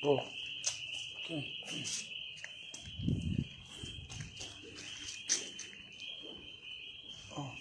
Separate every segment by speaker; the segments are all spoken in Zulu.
Speaker 1: Oh, okay. Oh.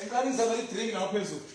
Speaker 1: Engane ngizama i-drink lapha phezulu.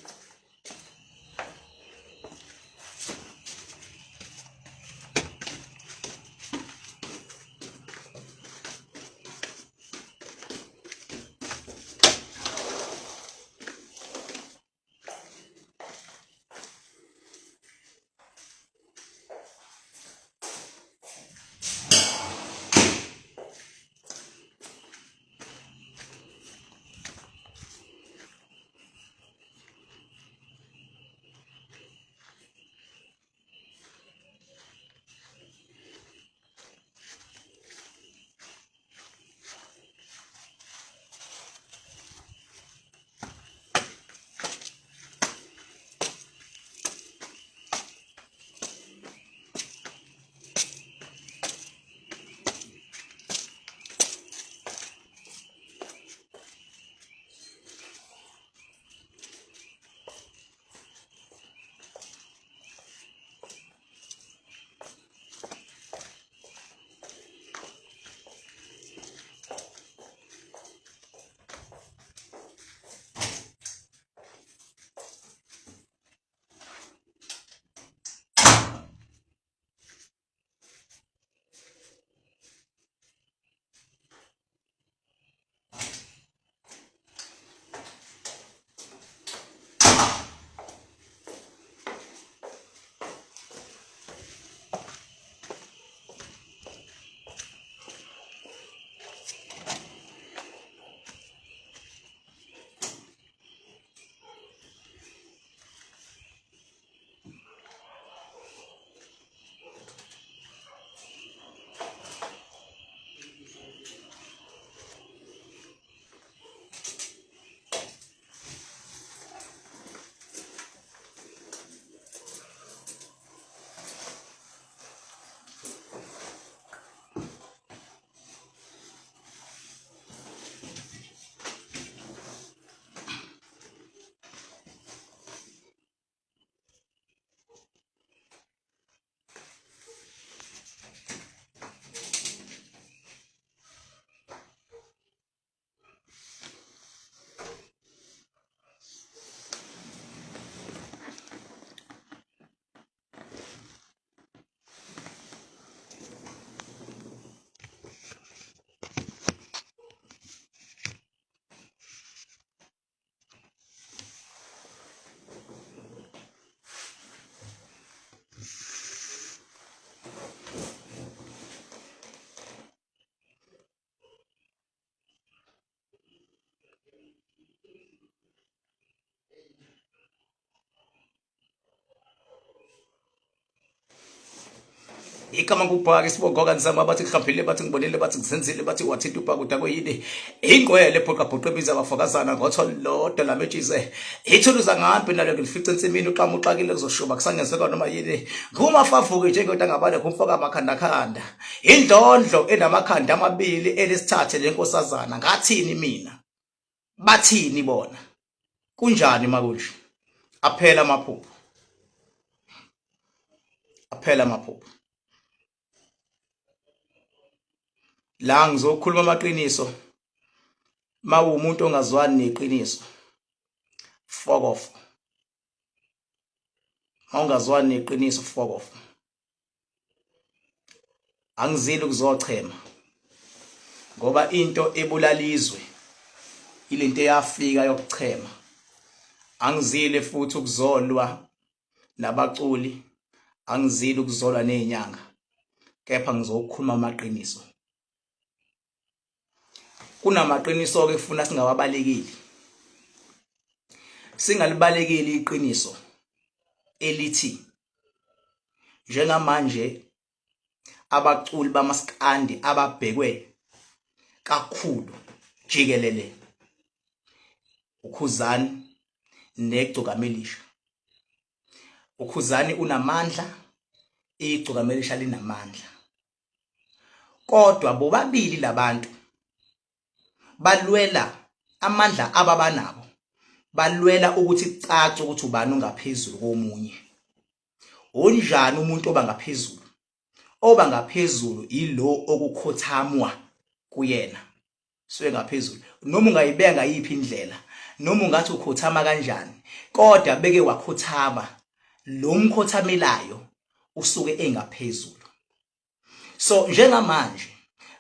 Speaker 2: ikama kubhaka isibogoka nizama bathi kuhlambile bathi ngibonile bathi ngizenzile bathi wathitha ubhakuda koyini ingwele phoqa phoqebiza abafakazana ngotholodwa lamethize ithuluza ngampi nalo ngilifica ensimini uqhamu uxakile kuzoshuba kusangenzeka noma yini ngumafavuke njengoda ngabale kumfoka amakhanda khanda indlondlo enamakhanda amabili elisithathe lenkosazana ngathini mina bathini bona kunjani makusho aphela amaphupho la ngizokhuluma amaqiniso mawumuntu ongazwani neqiniso fuck off mawungazwani neqiniso fuck off angizili ukuzochema ngoba into ebulalizwe ilento eyafika yokuchema angizile futhi ukuzolwa nabaculi angizili ukuzolwa nezinyanga kepha ngizokhuluma amaqiniso kunamaqiniso ke kufuna singawabalekeli singalibalekeli iqiniso elithi njengamanje abaculi bamaskandi ababhekwe kakhulu jikelele uKhuzani neGcukamelisha uKhuzani unamandla iGcukamelisha linamandla kodwa bobabili labantu balwela amandla ababanabo balwela ukuthi cace ukuthi ubani ungaphezulu komunye onjani umuntu oba ngaphezulu ilo okukhothamwa kuyena siwe ngaphezulu noma ungayibeka yipi indlela noma ungathi ukhothama kanjani kodwa beke wakhothama lo mkhothamelayo usuke engaphezulu so njengamanje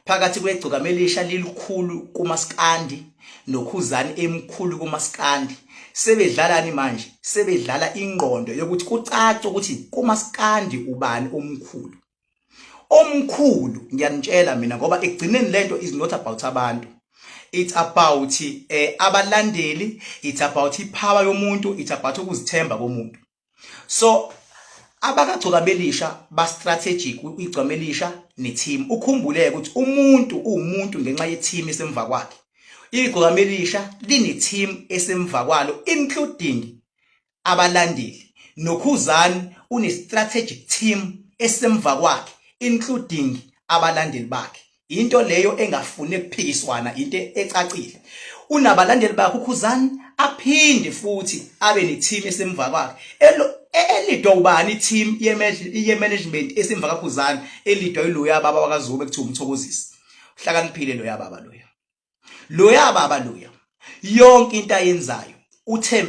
Speaker 2: phakathi kweGcukamelisha lilikhulu kumaskandi noKhuzani emkhulu kumaskandi sebedlalani manje sebedlala ingqondo yokuthi kucace ukuthi kumaskandi ubani omkhulu ngiyanitshela mina ngoba ekugcineni lento is not about abantu it's about abalandeli it's about ipower yomuntu it's about ukuzithemba komuntu so abakaGcukamelisha ba strategic iGcukamelisha neteam ukhumbuleke ukuthi umuntu ngenxa yeteam esemva kwakhe iGcukamelisha line-team esemva kwalo including abalandeli noKhuzani une-strategic team esemva kwakhe including abalandeli bakhe into leyo engafune ukuphikiswana into ecacile unabalandeli bakhe uKhuzani aphinde futhi abe ne-team esemva kwakhe elidwa ubani i-team ye-management esemva kaKhuzani elidwa iloya baba wakaZulu ekuthiwa umthokozisi uhlakaniphile loya baba loya yonke into ayenzayo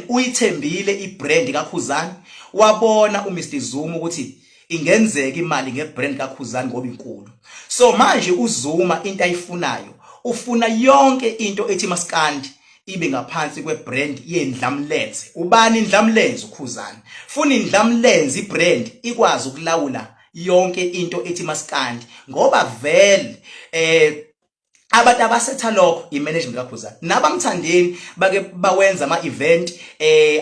Speaker 2: uyithembile ibrand kaKhuzani wabona uMr Zuma ukuthi ingenzeka imali ngebrand kaKhuzani ngoba inkulu so manje uZuma into ayifunayo ufuna yonke into ethi maskandi ibe ngaphansi kwebrand yendlamlenze ubani indlamlenze uKhuzani funa indlamlenze ibrand ikwazi ukulawula yonke into ethi maskandi ngoba vele abantu abasetha lokho imanagement kaKhuzani nabamthandeni bake bawenza ama-event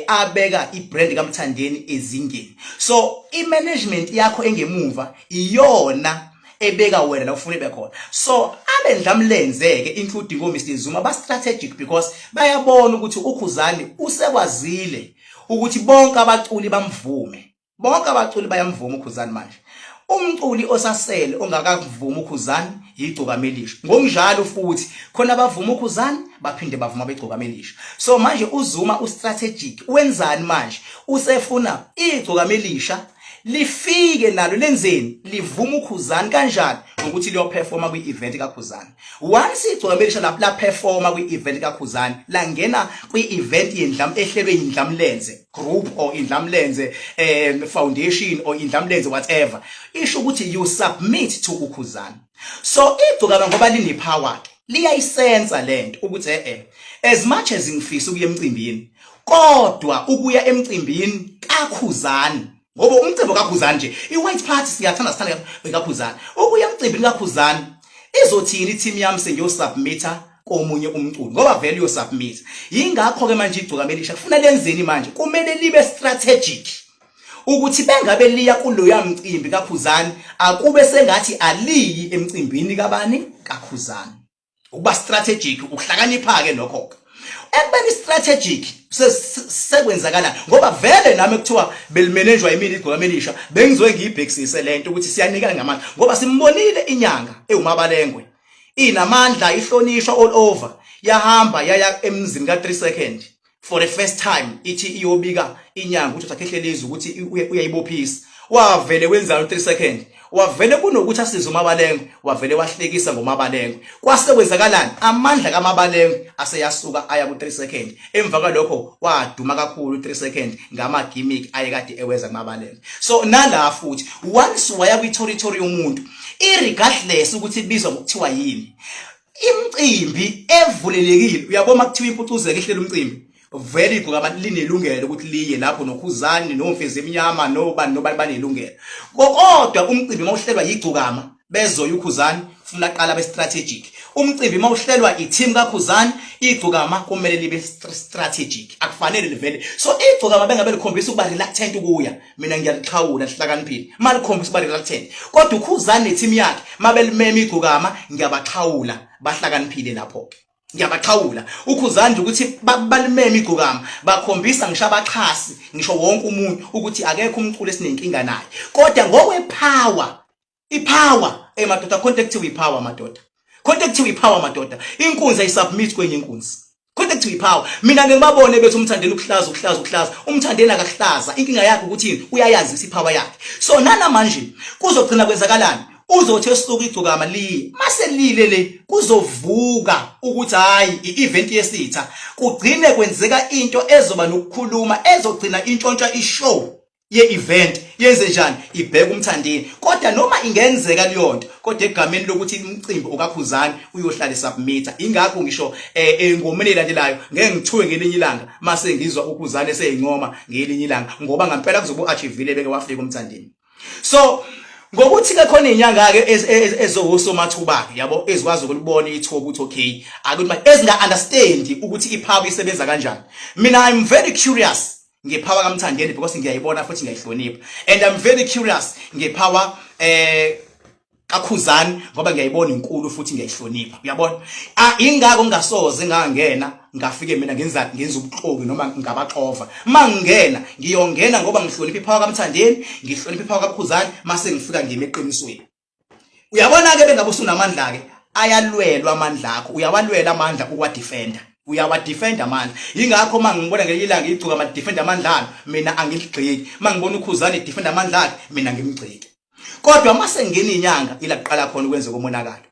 Speaker 2: abeka ibrand kaMthandeni ezingeni so imanagement yakho engemuva iyona ebeka wena la ufuna bekhona so abendlamlenzeke including Mr Zuma ba strategic because bayabona ukuthi uKhuzani usekwazile ukuthi bonke abaculi bamvume bayamvuma uKhuzani manje umculi osasele ongakavuma uKhuzani yiGcukamelisha ngokunjalo futhi khona bavuma uKhuzani baphinde bavuma beGcukamelisha so manje uZuma ustrategic wenzani manje usefuna iGcukamelisha lifike nalo lenzeni livuma uKhuzani kanjani ukuthi liyoperforma kwi-event kaKhuzani once iGcukamelisha la performa kwi-event kaKhuzani la ngena kwi-event ehlelwe indlamlenze group or indlamlenze foundation or indlamlenze whatever isho ukuthi you submit to uKhuzani so iGcukamelisha ngoba linepower liyayisensa lento ukuthi as much as ngifisa ukuya emcimbini kodwa ukuya emcimbini kaKhuzani ngoba umcimbi kaKhuzani nje iWhite Party siyathanda sithanda kaKhuzani ukuya emcimbini kaKhuzani izothini i-team yami sengiyosubmita komunye umculi ngoba vele uyosubmit yingakho ke manje iGcukamelisha kufuna lenzeni manje kumele libe strategic ukuthi bengabe liya kuloya mcimbi kaKhuzani akube sengathi aliyi emcimbini kabani kaKhuzani. Ukuba strategic ukuhlakanipha ke lokho ekubeni strategic sekwenzakala ngoba vele nami kuthiwa belimanejwa yimini igqoka elisha bengizowe ngiyibhekisise lento ukuthi siyanikana ngamandla ngoba simbonile inyanga ewumabalengwe inamandla ihlonishwa all over yahamba yaya emzini ka3 second for the first time ithi iyobika inyanga ukuthi Khehlelezi ukuthi uyayibophisa wavele wenzana 3 second wavele kunokuthi asize umabalengwe wavele wahlekisa ngomabalengwe kwase kwenzakalani amandla kaMabalengwe aseyasuka aya ku3 second emva kwalokho waduma kakhulu 3 second ngama gimmick ayekade ewenza kuMabalengwe. So nala futhi once waya kwi territory yomuntu irregardless ukuthi ibizwa ngokuthiwa yini imicimbi evulelekile uyabona kuthiwa impucuzeko ehlela umcimbi very good abantu linelungelo ukuthi liye lapho noKhuzani nomfezi eminyama nobani banelungelo kodwa umcimbi mawuhlelwa yigcukama bezoya uKhuzani funa aqala be strategic umcimbi mawuhlelwa i-team kaKhuzani igcukama kumele libe strategic akufanele livele so igcukama bengabe likhombisa ukuba reluctant ukuya mina ngiyaliqhawula lihlakaniphile malikhombisa ukuba reluctant kodwa uKhuzani ne-team yakhe mabelimema igcukama ngiyabaqhawula bahlakaniphile lapho ngiyabaqhawula uKhuzani ukuthi balimeme igcukama bakhombisa ngisho abaxhasi ngisho wonke umuntu ukuthi akekho umculo esinenkinga naye kodwa ngokwepower ipower madoda contactive ipower madoda contactive ipower madoda inkunzi ayisubmit kwenye inkunzi contactive ipower mina ngibabone bethu umthandeni ukuhlaza umthandeni akahlaza inkinga yakhe ukuthi uyayazi ipower yakhe so nana manje kuzogcina kwenzakalani uzothi esuku igcukama liye mase lile le kuzovuka ukuthi hayi i-event yesitha kugcine kwenzeka into ezoba nokukhuluma ezogcina intshontsha ishow ye-event yenze njani ibheka umthandeni kodwa noma ingenzeka leyo nto kodwa egameni lokuthi imicimbi okaKhuzani uyohlala submitter ingakho ngisho engomeni elandelayo ngeke ngithuwe ngelinye ilanga mase ngizwa uKhuzani eseyincoma ngelinye ilanga ngoba ngampela kuzobe achievile beke wafika umthandeni. So ngokuthi ke khona inyanga ke ezowosomathuba yabo ezikwazi ukulibona ithuba ukuthi okay akuthi ezinga understand ukuthi ipower isebenza kanjani. Mina I'm very curious ngepower kaMthandeni because ngiyayibona futhi ngiyayihlonipha and I'm very curious ngepower kaKhuzani ngoba ngiyayibona inkulu futhi ngiyayihlonipha uyabona ingako ngingasoze ngangena ngafike mina ngenza ubuxoki noma ngabaxova mangena ngiyongena ngoba ngihlonipha ipower kaMthandeni ngihlonipha ipower kaKhuzani mase ngifika ngime eqinisweni uyabona ke bengabe usunamandla ke ayalwelwa amandla akho uyawalwela amandla ukwadefender uyawadefenda amandla ingakho mangibona ngelilanga igcuka ama defender amandla mina angigxeki mangibona uKhuzani defender amandla akhe mina ngimgxeki kodwa mase ngene inyanga ilaqala khona ukwenza komonakalo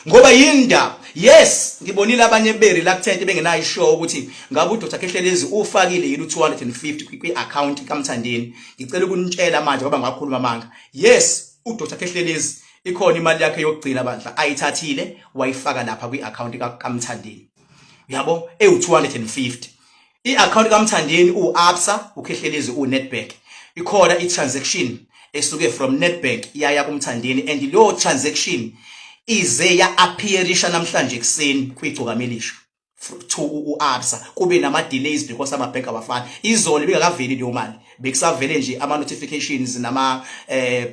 Speaker 2: ngoba yinda yes ngibonile abanye bereluctant bengenayo ishow ukuthi ngabe uDr Khehlelezi ufakile yini u250 kwi-account kaMthandeni ngicela ukunitshela manje ngoba ngakhuluma amanga yes uDr Khehlelezi ikhona imali yakhe yokugcina bandla ayithathile wayifaka lapha kwi-account kaMthandeni yabo ewu250 i-account kaMthandeni uAbsa uKhehlelezi uNetbank ikhona i-transaction esuke from Netbank yaya kuMthandeni and lo transaction ize ya appearisha namhlanje kuseni kwigcokamelisha to uAbsa kube nama delays because ama bank abafana izolo bengakaveli leyo mali bekusavele nje ama notifications nama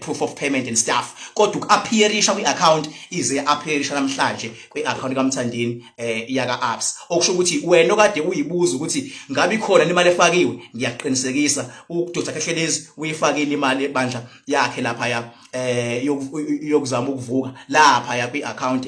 Speaker 2: proof of payment and stuff kodwa uappearisha kwi-account ize appearisha namhlanje kwi-account kaMthandeni yaka Absa okusho ukuthi wena okade uyibuza ukuthi ngabe ikhona imali efakiwe ngiyaqinisekisa uDr Khehlelezi uyifakile imali ebandla yakhe lapha ya yokuzama ukuvuka lapha ya kwi-account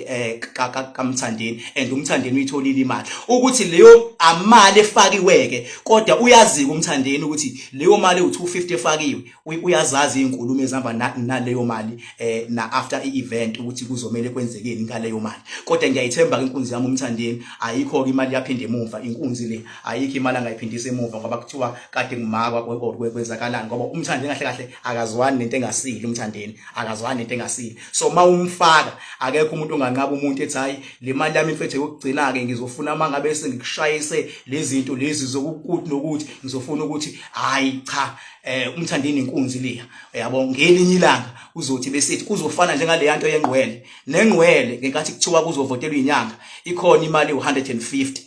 Speaker 2: kaMthandeni and uMthandeni uyitholile imali ukuthi leyo amali efakiweke kodwa uyazi uMthandeni ukuthi leyo mali u250 efakiwe uyazazi inkulumo ezihamba naleyo mali na after i-event ukuthi kuzomela kwenzekeni ngaleyo mali kodwa ngiyayithemba inkunzi yami uMthandeni ayikho imali yaphinde emuva inkunzi le ayikho imali angayiphindisa emuva ngoba kuthiwa kade ngumakwa kwenzakalani ngoba uMthandeni kahle kahle akazwani nento engasile uMthandeni akazwani nento engasile so mawumfaka akekho umuntu onganqaba umuntu ethi hayi le mali yami mfethu yokugcina ke ngizofuna mangabe sengikushayise lezi zinto lezi zokukuthi nokuthi ngizofuna ukuthi hayi cha uMthandeni inkunzi leya yabo ngelinye ilanga uzothi besithi kuzofana njengale yanto yengqwele nengqwele ngenkathi kuthiwa kuzovotelwa inyanga ikhona imali u150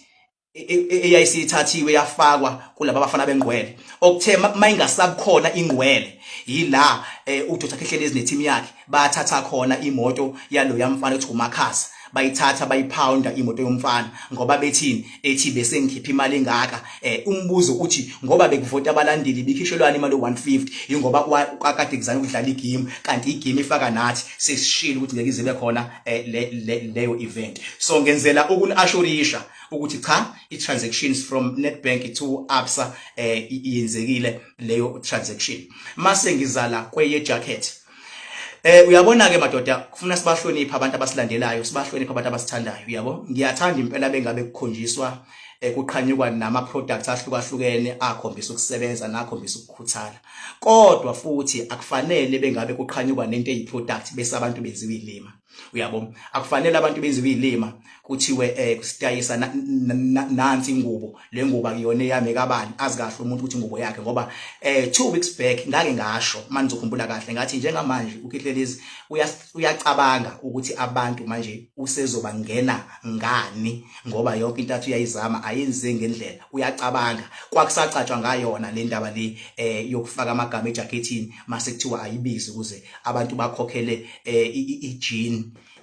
Speaker 2: eyayisithathiwe yafakwa kulabo abafana bengqwele okuthe mayingasabukhona ingqwele yila uDr Khehlelezi neteam yakhe bathatha khona imoto yalo yamfana ethi uMakhasa bayithatha bayipounda imoto yomfana ngoba bethini ethi bese ngikhipha imali engaka umbuzo uthi ngoba bekuvota abalandeli bikhishelwana imali 150 ingoba kwakade kuzana ukudlala igame kanti igame ifaka nathi sesishilo ukuthi ngeke ize bekhona leyo event so ngenzela ukuassurisha ukuthi cha i-transactions from Nedbank to Absa iyenzekile leyo transaction mase ngizala kweye jacket uyabona ke madoda kufuna sibahlonipha abantu abasilandelayo sibahlonipha abantu abasithandayo uyabo ngiyathanda impela bengabe kukhonjiswa kuqhanyukwa nama products ahlukahlukene akhombisa ukusebenza nakhombisa ukukhuthala kodwa futhi akufanele bengabe kuqhanyukwa nento eyiproduct bese abantu benziwe ilima uyabo akufanele abantu benziwe ilima kuthiwe kusitayisa nansi ingubo le ngubo akuyona yami kabani azi kahle umuntu ukuthi ingubo yakhe ngoba 2 weeks back ngake ngasho manje ngizokhumbula kahle ngathi njengamanje uKhehlelezi uyacabanga ukuthi abantu manje usezoba ngena ngani ngoba yonke into athi uyayizama ayenze ngendlela uyacabanga kwakusacatshwa ngayona le ndaba le yokufaka amagama ejakethini mase kuthiwa ayibizi ukuze abantu bakhokhele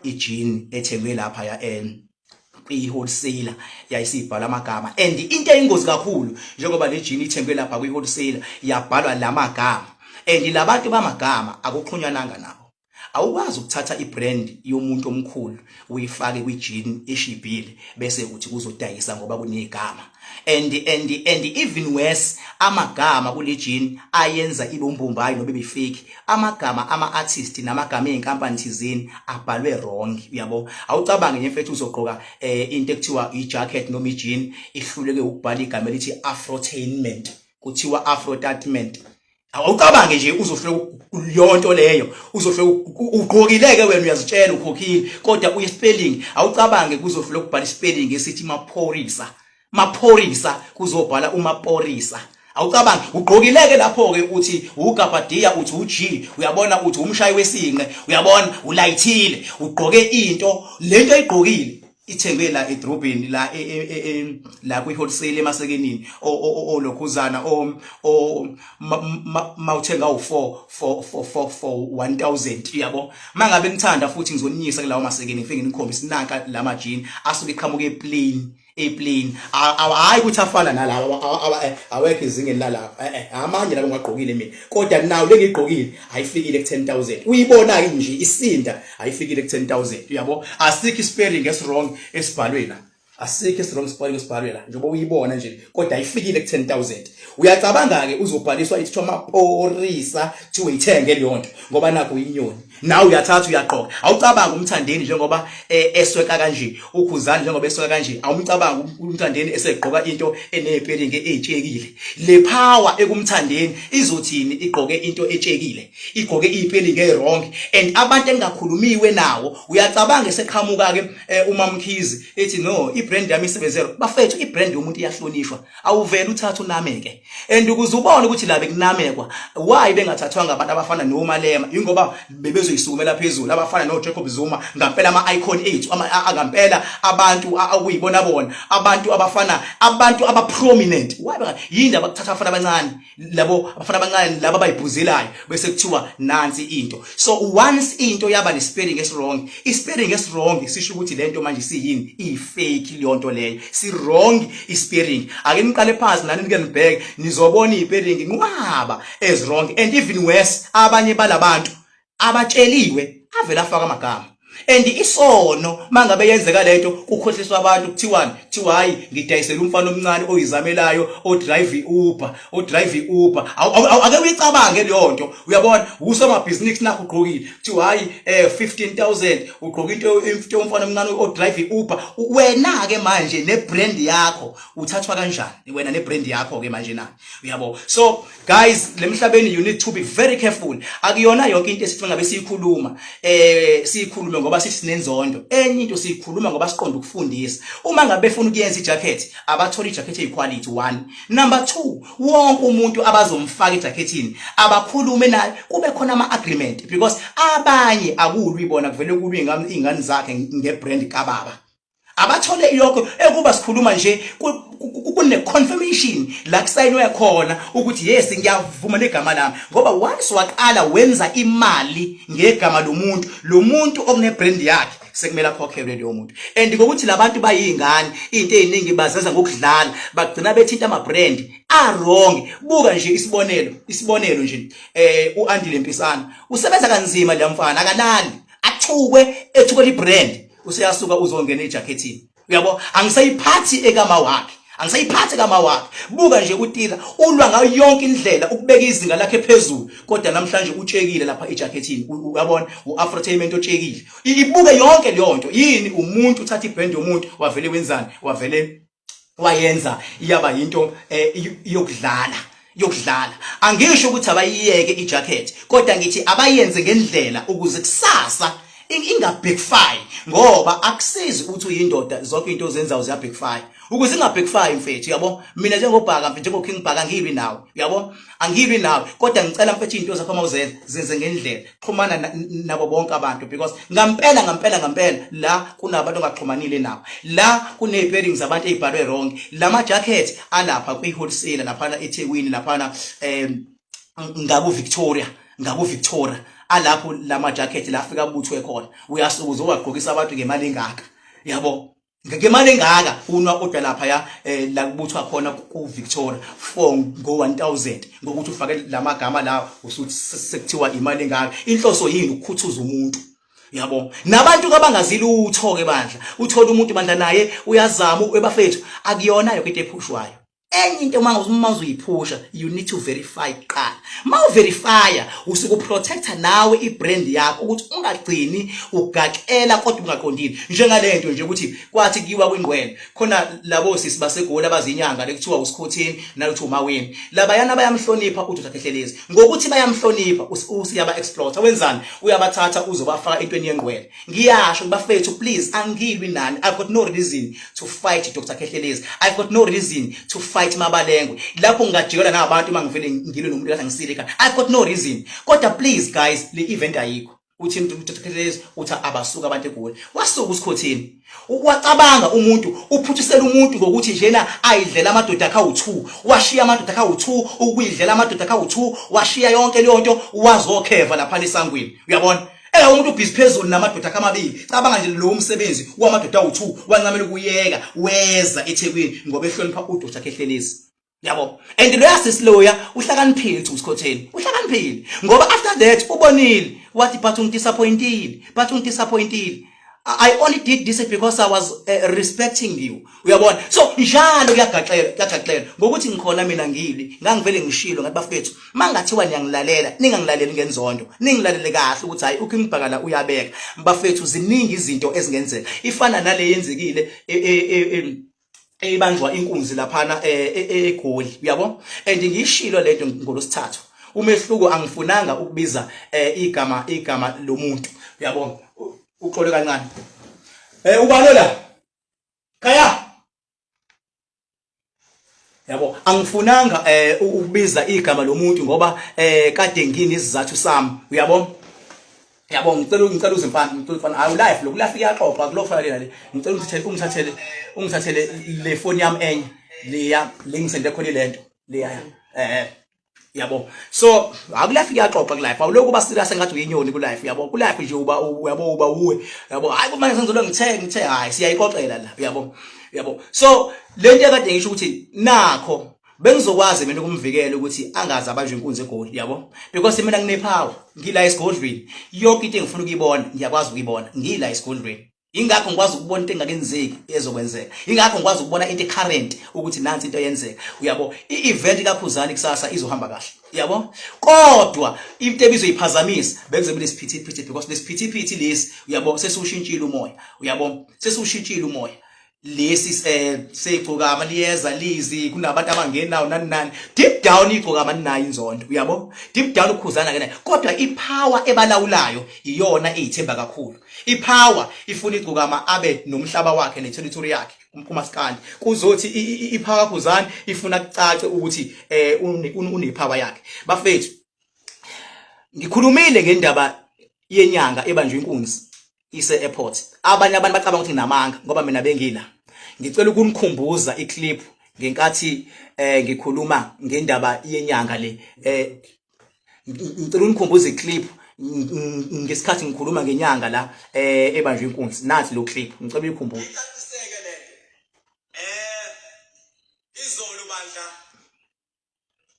Speaker 2: ijini ethengwe lapha ya kwi-wholesaler yayisibhala amagama and into eyingozi kakhulu njengoba le jini ithengwe lapha kwi-wholesaler yabhalwa lamagama and labantu bamagama akuxhunyananga nabo awukwazi ukuthatha ibrand yomuntu omkhulu uyifake kwijini eshibhile bese uthi kuzodayisa ngoba kunegama and even worse amagama kule jini ayenza ibombombayi nobe befake amagama ama-artist namagama ey'nkampani thizeni abhalwe wrong uyabo awucabange ngemfethu uzogqoka into ekuthiwa i-jacket noma ijini ihluleke ukubhala igama elithi afrotainment kuthiwa afrotainment awucabange nje uzohlule yonto leyo uzohlule ugqokileke wena uyazitshela ukhokhile kodwa uyispelling awucabange kuzohlule ukubhala ispelling esithi maphorisa kuzobhala umaphorisa awucabange ugqokileke lapho ke uthi ugabadiya uthi uG uyabona uthi umshayi wesinqe uyabona ulayithile ugqoke into lento ayigqokile ithengwe la edrobheni la kwi-wholesale emasekenini olokhuzana mawuthenga u4 for 1000 uyabo mangabe ngithanda futhi ngizoninyisa kulawo masekeni ngifike ngikhombisa nanka lama jean asuke iqhamuke eplane hayi ukuthi afana nalawa awekho izingeni lalapha amanye labo ngagqokile mina kodwa nawo lengigqokile ayifikile ku 10000 uyibona nje isinda ayifikile ku 10000 uyabo asikho spelling is wrong esibhalwe la asikho is wrong spelling esibhalwe la njengoba uyibona nje kodwa ayifikile ku 10000 uyacabanga ke uzobhaliswa ithi maphorisa thi uyithenge leyo nto ngoba nakho inyoni nawe uyathatha uyaqoqa awucabanga umthandeni njengoba esweka kanje ukhuzani njengoba esweka kanje awumcabanga umthandeni esegqoka into enepelling etshekile le power ekumthandeni izothini igqoke into etshekile igqoke ipelling wrong and abantu engakhulumiwe nawo uyacabanga eseqhamuka ke uMamkhizi ethi no ibrand yami isebenzelo bafethu ibrand yomuntu iyahlonishwa awuvela uthatha unameke and ukuze ubone ukuthi la bekunamekwa why bengathathwanga abantu abafana noMalema ingoba bebezoyisukumela phezulu abafana noJacob Zuma ngampela ama-icon ethu ngampela abantu akuyibona bona abantu abafana abantu aba-prominent yini abakuthatha abafana abancane labo abafana abancane laba abayibhuzelayo bese kuthiwa nansi into so once into yaba ne-spelling is wrong i-spelling is wrong sisho ukuthi lento manje siyini i-fake leyo nto leyo si-wrong i-spelling ake niqale phansi nani nike nibheke nizobona i-spelling nqwaba as wrong and even worse abanye balabantu abatsheliwe avela afaka amagama and isono mangabe yenzeka lento ukhohliswa abantu kuthiwani kuthiwa hayi ngidayisela umfana omncane oyizamelayo odrive Uber ake uyicabange leyo nto uyabona usomabhizinisi nakho ugqokile kuthiwa hayi 15000 ugqoka into yomfana omncane odrive Uber wena ke manje nebrand yakho uthathwa kanjani wena nebrand yakho ke manje nani uyabo so guys lemhlabeni you need to be very careful akuyona yonke into esithi ngabe siyikhuluma siyikhulume ngoba sithi sinenzondo enye into siyikhuluma ngoba siqonda ukufundisa uma ngabe befuna ukuyenza ijacket abathola ijacket equality 1 number 2 wonke umuntu abazomfaka ejacketini abakhulume naye kube khona ama-agreement because abanye akulwi bona kuvele kulwe ingane zakhe ngebrand kababa abathole yonke ekuba sikhuluma nje kune confirmation la kusayinwe khona ukuthi yes ngiyavuma negama lami ngoba once waqala wenza imali ngegama lo muntu okune brand yakhe sekumele akhokhelwe leyo muntu. And ngokuthi labantu bayingane into eziningi bazenza ngokudlala bagcina bethinta ama brand wrong. Buka nje isibonelo nje uAndile Mpisana usebenza kanzima le mfana akanali ethukwe ibrand useyasuka uzongena ejacketini. Uyabo angisayiphathi ekama wakhe buka nje uTira ulwa ngayo yonke indlela ukubeka izinga lakhe phezulu kodwa namhlanje utshekile lapha ejacketini. Uyabona uAfrotainment otshekile ibuke yonke leyo nto yini umuntu uthatha ibrand yomuntu wavele wenzani wavele wayenza iyaba into yokudlala. Angisho ukuthi abayiyeke ijacket kodwa ngithi abayenze ngendlela ukuze kusasa inga backfire ngoba akusizi ukuthi uyindoda zonke into ozenzayo ziya backfire ukuze inga backfire mfethu. Yabo mina njengobhaka njengo King Bhaka angilwi nawe. Yabo angilwi nawe kodwa ngicela mfethu into zakho mawuzenza zenze ngendlela xhumana nabo bonke abantu because ngampela la kunabantu ongaxhumanile nawo la kune pairings abantu ezibhalwe wrong. Lama jacket alapha kwi wholesale lapha eThekwini lapha ngaku Victoria alapho lama jacket la afika buthwe khona uyasuka uzowagqokisa abantu ngemali engaka. Yabo ngemali engaka unwa kodwa lapha la kubuthwa khona ku Victoria for ngo 1000 ngokuthi ufake lamagama la usuthi sekuthiwa imali engaka. Inhloso yini ukukhuthuza umuntu. Yabo nabantu kabangazili uthoke bandla uthola umuntu bandla naye uyazama ebafethu akuyona yonke into ephushwayo. Enye into mangaze uyiphusha you need to verify qala. Verify usuku protector nawe ibrand yakho ukuthi ungagcini ugakela kodwa ungaqondile njengalento nje ukuthi kwathi kiwa kwingwele khona labo sisi baseGoli abazinyanga lekuthiwa uSikhotheni nalokuthi uMaweni labayana bayamhlonipha uDr Khehlelezi ngokuthi bayamhlonipha usiyaba exploiter wenzani uyabathatha uzobafaka entweni yengwele. Ngiyasho bafethu please angilwi nani. I've got no reason to fight Dr Khehlelezi. I've got no reason to fight Mabalengwe lapho ngajikela nabantu mangivele ngilwe nomuntu kahle ngisilika. I've got no reason kodwa please guys le event ayikho uthi Dr Khehlelezi uthi abasuka abantu eGoli wasuka uSikhotheni wacabanga umuntu uphuthisela umuntu ngokuthi njena ayidlela amadoda akha u2 washiya amadoda akha u2 ukuyidlela amadoda akha u2 washiya yonke leyo nto wazokheva lapha esangweni. Uyabona umuntu busy phezulu namadoda akha amabili cabanga nje lo umsebenzi wamadoda u2 wancamela ukuyeka weza eThekwini ngoba ehlonipha uDr Khehlelezi. Yabo and lo yasisiloya uhlakaniphile uthi uSikhotheni uhlakaniphile ngoba after that ubonile wathi but ungidisappointed. I only did this because I was respecting you. Uyabona so njalo kuyagaxela ngokuthi ngikhona mina ngili ngangivele ngishilo ngathi bafethu mangathiwa niyangilalela ningangilaleli ngenzondo ningilalele kahle ukuthi hayi uKing Bhaka la uyabeka bafethu ziningi izinto ezingenzeka ifana nale yenzekile ebanjwa inkunzi laphana eGoli. Uyabo and ngishilo lento ngolosithathu umehluko angifunanga ukubiza igama lomuntu. Uyabona uxole kancane ubalo la khaya. Yabo angifunanga ukubiza igama lomuntu ngoba kade ngini isizathu sami. Uyabona yabo ngicela uzimfana awu live lo live iyaxoxa kulofa le ngicela ungithathele le phone yami enye leya lengisende khona lento leya yabo so akulafi iyaxoxa ku live awuloku ba serious ngathi uyinyoni ku live. Yabo ku live nje uba uwe yabo hayi kumanje sengizola ngithe hayi siyayixoxela la. Yabo so lento ekade ngisho ukuthi nakho bengizokwazi mina ukumvikela ukuthi angazi abanjwe inkunzi eGoli. Yabo because mina nginepower ngila esigodlweni yonke into engifuna ukuyibona ngiyakwazi ukuyibona ngila esigodlweni. Ingakho ngikwazi ukubona into engakenzeki ezokwenzeka. Ingakho ngikwazi ukubona into current ukuthi nansi into yenzeka. Uyabo ievent kaPhuzani kusasa izohamba kahle. Yabo kodwa into ebizoyiphazamisa bekuzobile isiphithiphithi because lesiphithiphithi lesi uyabo sesiushintshile umoya. Uyabo sesiushintshile umoya lesi segcokama liyeza lizi kunabantu abangenayo nani deep down igcokama ninayo inzondo. Uyabo deep down ukhuzana ke naye kodwa ipower ebalawulayo iyona ezithemba kakhulu. Ipower ifuna igcokama abe nomhlaba wakhe neterritory yakhe kumaskandi kuzothi ipower kakhuzana ifuna kucace ukuthi unepower yakhe. Bafethu ngikhulumile ngendaba yenyanga ebanjwe inkunzi ise airport. Abanye abantu bacabanga ukuthi nginamanga ngoba mina bengila. Ngicela ukunikhumbuza iclip ngenkathi ngikhuluma ngendaba yenyanga le. Ngicela unikhumbuze iclip ngesikhathi ngikhuluma ngenyanga la ebanjwe inkunzi. Nathi lo clip ngicela uyikhumbule.
Speaker 3: Izolo bandla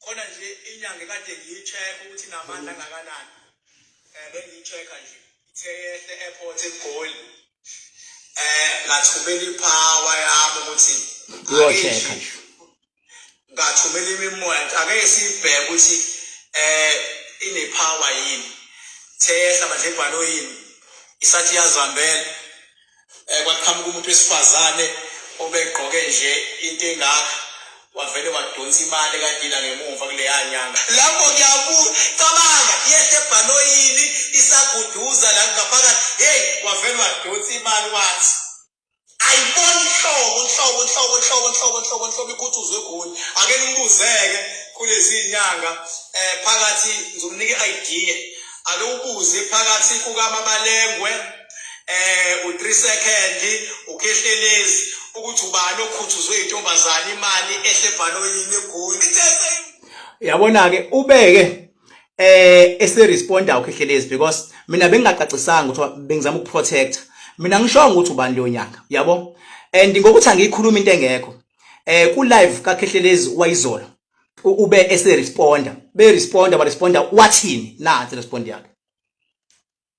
Speaker 3: khona nje inyanga kade ngiyicheck ukuthi namandla ngakanani. Bengiyichecka nje ithe yehle airport eGoli. Ngathumela ipower yami ukuthi
Speaker 2: uyochecka nje.
Speaker 3: Ngathumela imimoya ake sibheke ukuthi ine power yini. Thehla bandla ebhanoyini isathi yazambela. Kwaqhamuka umuntu wesifazane obegqoke nje into engaka wavele wadonsa imali kadila ngemuva kule yanyanga. Lapho ngiyabuka cabanga yehle ebhanoyini isaguduza la ngaphakathi hey wavele wadonsa imali wathi ayiboni hlobo ikuthuzwe eGoli. Ake nibuzeke kulezi inyanga phakathi ngizomnika idea. Ake ubuze phakathi kukaMamalengwe u3 second uKhehlelezi ukuthi ubani okhuthuzwe intombazana imali ehle ebhanoyini eGoli.
Speaker 2: Yabona ke ubeke ese-responder uKhehlelezi because mina bengingacacisanga ukuthi bengizama ukuprotect. Mina ngishonga ukuthi ubani lo nyanga yabo. And ngokuthi angiyikhuluma into engekho ku live kaKhehlelezi wayizolo ube ese-responder ba responder wathini nansi respond yakhe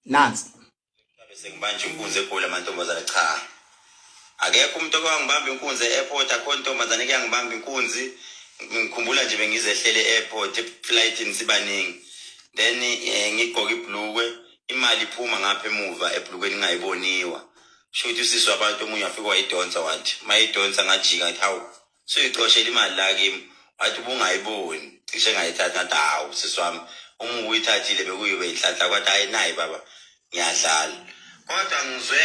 Speaker 2: nansi.
Speaker 4: Sengibanje inkunzi eGoli amantombazane cha. Akekho umuntu okwangibamba inkunzi e-airport akho intombazane kuyangibamba inkunzi. Ngikhumbula nje bengizehlele e-airport eflightini sibaningi. Then ngigqoka ibhlukwe imali iphuma ngapha emuva ebhlukweni ngayiboniwa. Sho ukuthi usisi wabantu omunye afika wayidonsa wathi mayidonsa ngajika ngathi hawu soyicoshela imali la kimi wathi ubungayiboni cishe ngayithatha ngathi hawu sisi wami uma uyithathile bekuyube inhlanhla kwathi hayi nayi baba ngiyadlala. Kodwa ngizwe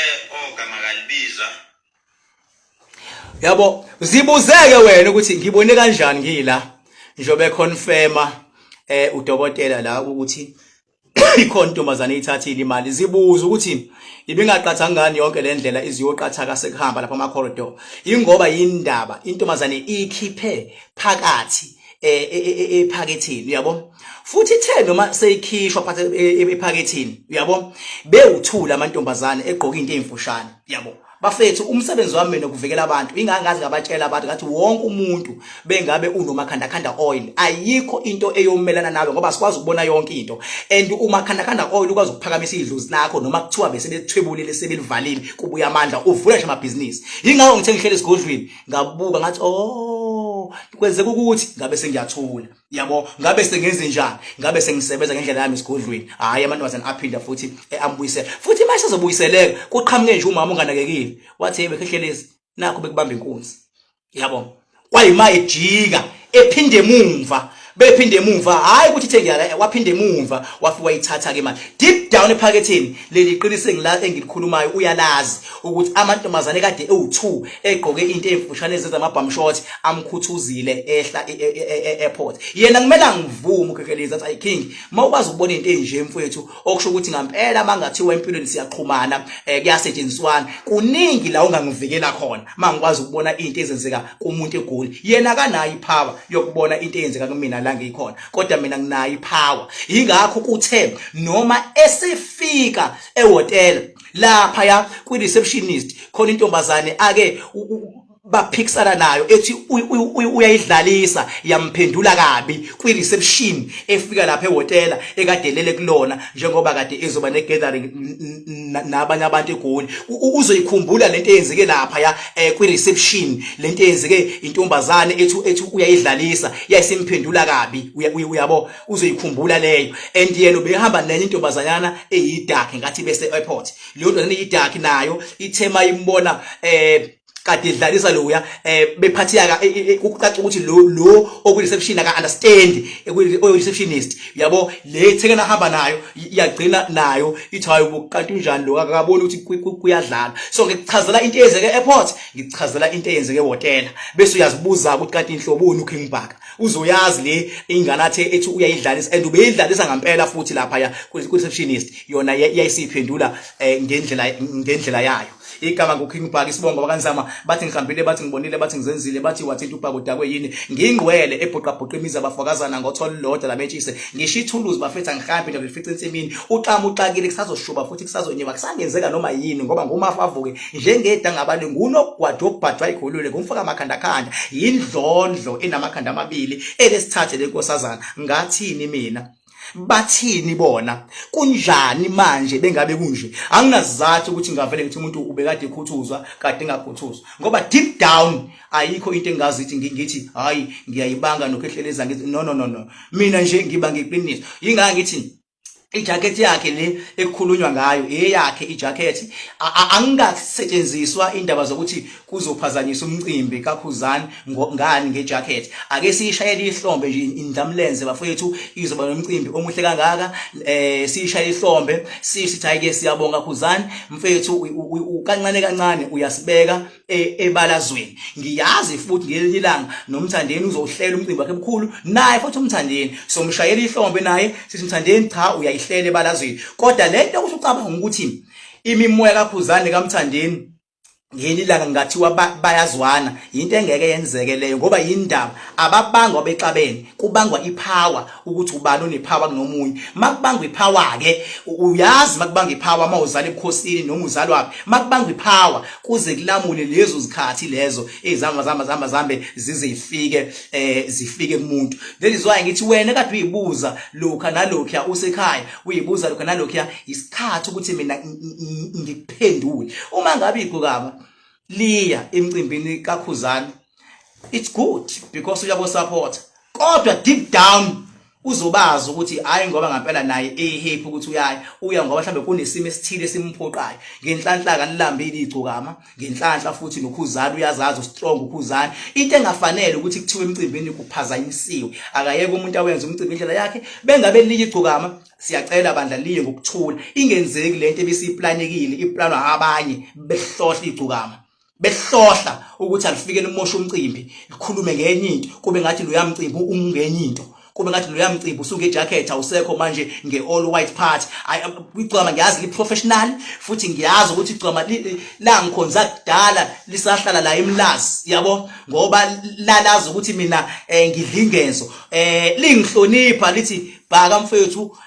Speaker 4: ogama kalibizwa.
Speaker 2: Yabo zibuzeke wena ukuthi ngibone kanjani ngila njobe confirma udokotela la ukuthi ikhona intombazane ithathile imali. Zibuza ukuthi ibingaqatha ngani yonke le ndlela iziyoqatha kasekuhamba lapha ama corridor. Ingoba yindaba intombazane ikhiphe phakathi ephakethini uyabo. Futhi ithe noma seyikhishwa phakathi ephakethini uyabo bewuthula amantombazane egqoka into ezimfushane uyabo. Bafethu umsebenzi wami mina ukuvikela abantu ingangazi ngabatshela abantu ngathi wonke umuntu bengabe unomakhanda oil ayikho into eyomelana nawe ngoba sikwazi ukubona yonke into. And umakhanda oil ukwazi ukuphakamisa idlozi lakho noma kuthiwa bese bethwebulile sebelivalile kubuya amandla uvula nje amabhizinisi. Yingakho ngithe ngihlele esigodlweni ngabuka ngathi kwenzeka ukuthi ngabe sengiyathula yabo ngabe sengenze njani ngabe sengisebenza ngendlela yami esigodlweni. Hayi amantombazane aphinda futhi ambuyisela futhi mase zobuyiseleka kuqhamuke nje umama onganakekile wathi hey beKhehlelezi nakho bekubamba inkunzi yabo. Kwayima ejika ephinde emuva bephinde emuva hayi ukuthi ithengiyala waphinde emuva wafika wayithatha ke manje deep down ephaketheni leli qinise ngila engilikhulumayo uyalazi ukuthi amantombazane kade ewu2 egqoke into emfushane ezenza amabham short amkhuthuzile ehla airport. Yena kumele ngivume uKhehlelezi athi ay King mawukwazi ukubona into enje mfowethu okusho ukuthi ngempela mangathiwa empilweni siyaxhumana kuyasetshenziswana kuningi la ungangivikela khona mangikwazi ukubona into ezenzeka kumuntu eGoli. Yena kanayo ipower yokubona into eyenzeka kumina la ngikhona kodwa mina nginayo ipower. Ingakho kuthe noma esifika ehotel lapha ya kwi receptionist khona intombazane ake baphikisana nayo ethi uyayidlalisa yamphendula kabi kwi reception efika lapha ehotela ekadelele kulona njengoba kade ezoba ne gathering nabanye abantu eGoli. Uzoyikhumbula lento eyenzeke lapha ya kwi reception lento eyenzeke intombazane ethi uyayidlalisa yayisimphendula kabi uyabo uzoyikhumbula leyo. And yena ubehamba nenye intombazanyana eyidark ngathi bese airport leyo nto eyidark nayo ithema imbona kade idlalisa loya bephathiyaka ukucaca ukuthi lo okureception aka understand receptionist yabo le thekena hamba nayo iyagcina nayo ithi hayi kanti unjani lo akaboni ukuthi kuyadlala. So ngichazela into eyenzeke airport, ngichazela into eyenzeke ehotela, bese uyazibuza ukuthi kanti inhloboni uKing Bhaka, uzoyazi le ingane athe ethi uyayidlalisa and ubeyidlalisa ngempela futhi lapha ya ku-receptionist yona iyayisiphendula ngendlela yayo. Igama nguKing Bhaka isibongo bakanzama bathi ngihambile bathi ngibonile bathi ngizenzile bathi wathinta uBhaka udakwe yini ngingqwele ebhoqabhoqa imiza bafakazana ngotholo lodwa lametshise ngisho ithuluzi bafetha ngihambe nje ngifice insimini uqama uxakile kusazoshuba futhi kusazonyeba kusangenzeka noma yini ngoba ngumafa avuke njengeda ngabale ngunogwado okubhadwa igolule ngumfaka amakhanda khanda yindlondlo enamakhanda amabili elesithathe lenkosazana. Ngathini mina bathini bona kunjani manje bengabe kunje? Anginazathi ukuthi ngavele ngithi umuntu ubekade ekhuthuzwa kade engakhuthuzwa ngoba deep down ayikho into engazithi ngithi hayi ngiyayibanga noKhehlelezi ngithi no mina nje ngibanga iqiniso. Yingaka ngithi ijacket yakhe le ekukhulunywa ngayo eyakhe ijacket angasetshenziswa indaba zokuthi kuzophazanyisa umcimbi kaKhuzani ngani ngejacket. Ake siyishayele ihlombe nje indamlenze bafethu izoba nomcimbi omuhle kangaka. Siyishayele ihlombe sithi ayike siyabonga Khuzani mfethu kancane kancane uyasibeka ebalazweni. Ngiyazi futhi ngelinye ilanga nomthandeni uzohlela umcimbi wakhe emkhulu naye futhi umthandeni somshayela ihlombe naye sithi umthandeni cha uyayihlele balazweni. Kodwa lento ukuthi ucabanga ukuthi imimoya kaKhuzani kaMthandeni ngelinye ilanga ngathiwa bayazwana into engeke yenzeke leyo ngoba yindaba ababangwa bexabene kubangwa ipower ukuthi ubani onepower kunomunye. Makubangwa ipower ke uyazi makubangwa ipower mawuzala ebukhosini noma uzalwa wapi makubangwa ipower kuze kulamule lezo zikhathi lezo zambe zize zifike kumuntu. That is why ngithi wena kade uyibuza lokha nalokho usekhaya uyibuza lokha nalokho isikhathi ukuthi mina ngikuphendule. Uma ngabe igqokama liya emcimbini kaKhuzani it's good because uyabo support kodwa deep down uzobaza ukuthi hayi ngoba ngempela naye ehappy ukuthi uya ngoba mhlambe kunesimo esithile esimphoqayo ngenhlanhla kanilambile igcokama ngenhlanhla futhi noKhuzani uyazazi strong uKhuzani. Into engafanele ukuthi kuthiwe emcimbini kuphazanyisiwe akayeke umuntu awenza umcimbi indlela yakhe bengabe liye igcokama. Siyacela bandla liye ngokuthula ingenzeki lento ebisiplanekile iplanwa abanye behlohla igcokama behlohla ukuthi alifikele umosho umcimbi ikhulume ngenye into kube ngathi lo yamcimbi ungenye into kube ngathi lo yamcimbi usuke ejacket awusekho manje ngeall white party. Igcokama ngiyazi li professional futhi ngiyazi ukuthi igcokama la ngikhonza kudala lisahlala la eMlazi yabo ngoba lalazi ukuthi mina ngidlingenzo lingihlonipha lithi Bhaka mfethu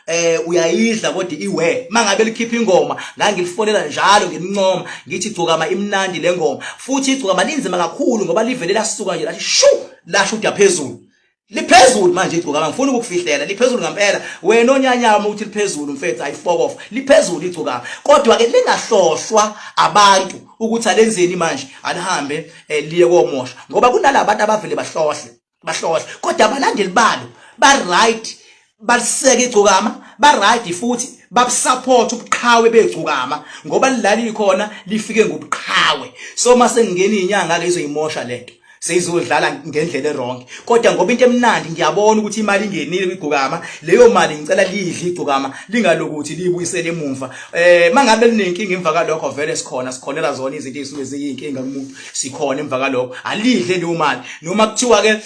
Speaker 2: uyayidla kodwa iwe mangabe likhipha ingoma ngangilifonela njalo ngimncoma ngithi igcokama imnandi lengoma futhi igcokama linzima kakhulu ngoba livele lasuka nje lathi shu lashuda phezulu liphezulu manje igcokama ngifuna ukukufihlela liphezulu ngempela wena onyanyama uthi liphezulu mfethu ayi fuck off liphezulu igcokama. Kodwa ke lingahlohlwa abantu ukuthi alenzeni manje alihambe liye komosha ngoba kunalabo abantu abavele bahlohle kodwa abalandeli balo ba right baseke igcokama ba right futhi babsupport ubuqhawe begcokama ngoba lilali khona lifike ngobuqhawe. So mase ngingena inyanga lezo imosha lento seyizodlala ngendlela errong kodwa ngoba into emnandi ngiyabona ukuthi imali ingenile kwigcokama leyo mali ngicela lidle igcokama lingalokuthi libuyisele emumva. Mangabe linenkinga emva kalokho vele sikhonela zona izinto ezisuke ziyinkinga kumuntu sikhona emva kalokho alidle leyo mali noma kuthiwa ke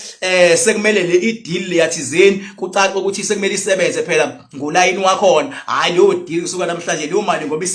Speaker 2: sekumele le ideal leyathizeni kucaca ukuthi sekumele isebenze phela ngoline wakhona hayi leyo deal kusuka namhlanje leyo mali ngoba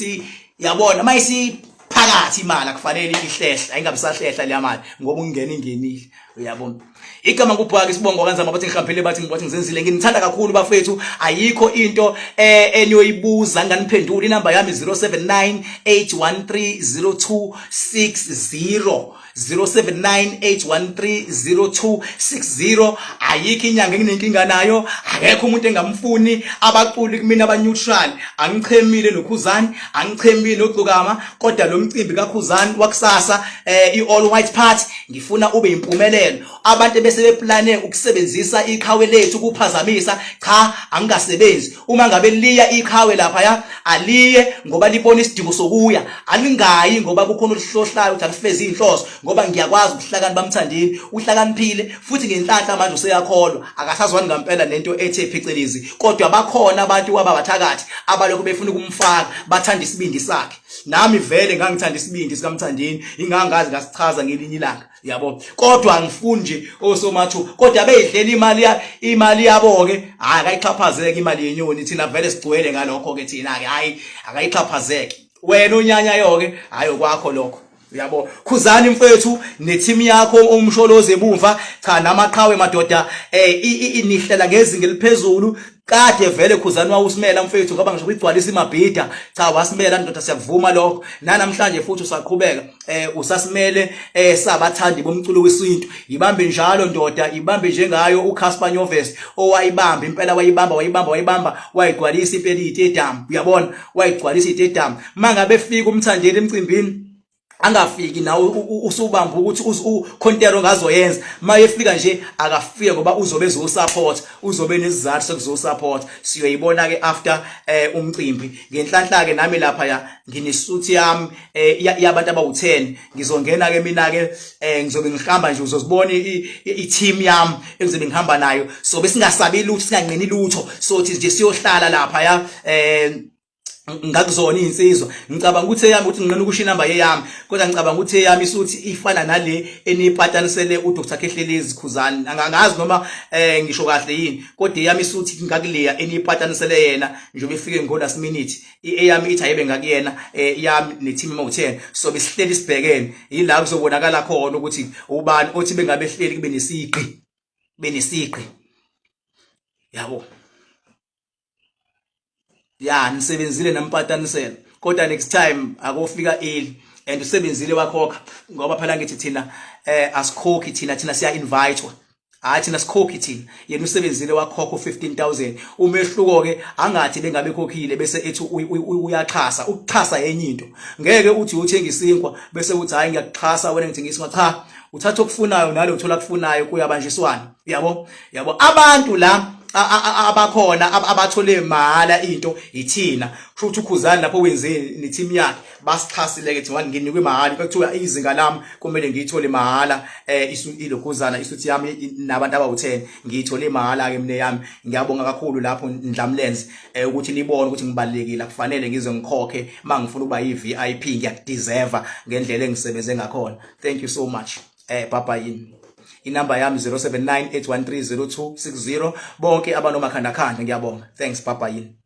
Speaker 2: yabona mayisi phakathi imali akufanele ihlehla ayingabisahlehla le mali ngoba ingenile uyabona. Igama nguBhaka isibongo kanzama bathi ngihambile bathi ngizenzile nginithanda kakhulu bafethu ayikho into eniyoyibuza nganiphendula. Inamba yami 0798130260 0798130260. Ayikho inyanga enginenkinga nayo akekho umuntu engamfuni abaculi kumina abaneutral angichemile noKhuzani angichemile nogcokama kodwa lo mcimbi kaKhuzani wakusasa iall white party ngifuna ube impumelelo kuphela abantu bese beplane ukusebenzisa iqhawe lethu kuphazamisa cha angikasebenzi uma ngabe liya iqhawe lapha ya aliye ngoba libona isidingo sokuya alingayi ngoba kukhona uhlohlayo uthi alifeze inhloso ngoba ngiyakwazi ukuhlakani bamthandini uhlakaniphile futhi ngenhlanhla manje useyakholwa akasazwani ngempela nento ethe phecelezi kodwa bakhona abantu kwababathakathi abalokho befuna ukumfaka bathanda isibindi sakhe nami vele ngangithanda isibindi sikamthandini ingangazi ngasichaza ngelinye ilanga yabo kodwa angifuni nje osomathu kodwa beyidlela imali yabo ke akayichaphazeke imali yenyoni thina vele sigcwele ngalokho ke thina ke hayi akayichaphazeke wena unyanya yoke hayi kwakho lokho yabo khuzani mfethu neteam yakho umsholoze ebumva cha namaqhawe madoda inihlela ngezinga eliphezulu kade vele khuzani wawusimela mfethu ngoba ngisho ukugcwalisa imabhida cha wasimela ndoda siyakuvuma lokho namhlanje futhi usaqhubeka usasimele sabathandi bomculo wesintu ibambe njalo ndoda ibambe njengayo uCasper Nyovest owayibamba impela wayibamba wayigcwalisa impela iTedam uyabona wayigcwalisa iTedam mangabe fika umthandeli emcimbini angafiki nawe usubamba ukuthi ukontero ngazoyenza mayefika nje akafike ngoba uzobe ezosupport uzobe nesizathu sokuzosupport siyoyibona ke after umcimbi ngenhlanhla ke nami lapha ya nginesuthi yami yabantu abawu10 ngizongena ke mina ke ngizobe ngihamba nje uzozibona i-team yami engizobe ngihamba nayo so besingasabi lutho singanqeni lutho sothi nje siyohlala lapha ya ngakuzona insizwa ngicabanga ukuthi eyami ukuthi nginqena ukusho inamba yeyami kodwa ngicabanga ukuthi eyami isuthi ifana nale enipatanisele uDr Khehlelezi Khuzani angangazi noma ngisho kahle yini kodwa eyami isuthi ngakuleya enipatanisele yena njengoba ifike ngolast minute eyami ithi ayibe ngakuyena yami neteam ema10 so besihleli sibhekene yila kuzobonakala khona ukuthi ubani othi bengabe hleli kube nesiqi yabo ya nisebenzile nampatanisela kodwa next time akofika early and usebenzile wakhokha ngoba phela ngithi thina asikhokhi thina siya invitewa hayi thina sikhokhi thina yena usebenzile wakhokha 15,000 umehluko ke angathi bengabe khokhile bese ethi uyaxhasa ukuxhasa yenye into ngeke uthi uthenga isinkwa bese uthi hayi ngiyakuxhasa wena ngithenga isinkwa cha uthatha okufunayo nalo uthola kufunayo kuyabanjiswana yabo abantu la abakhona abathole mahala into ithina futhi ukhuzani lapho wenzeni neteam yakhe basixhasile ke thiwa nginikwe mahala bekuthiwa izinga lami kumele ngiyithole mahala ilokhuzana isuthi yami nabantu abawu10 ngiyithole mahala ke mine yami ngiyabonga kakhulu lapho ndlamlenze ukuthi nibone ukuthi ngibalekile kufanele ngize ngikhokhe mangifuna ukuba yiVIP ngiyakudeserve ngendlela engisebenze ngakhona thank you so much baba yini inamba yami 0798130260 bonke abanomakhandakhanda ngiyabonga thanks baba yini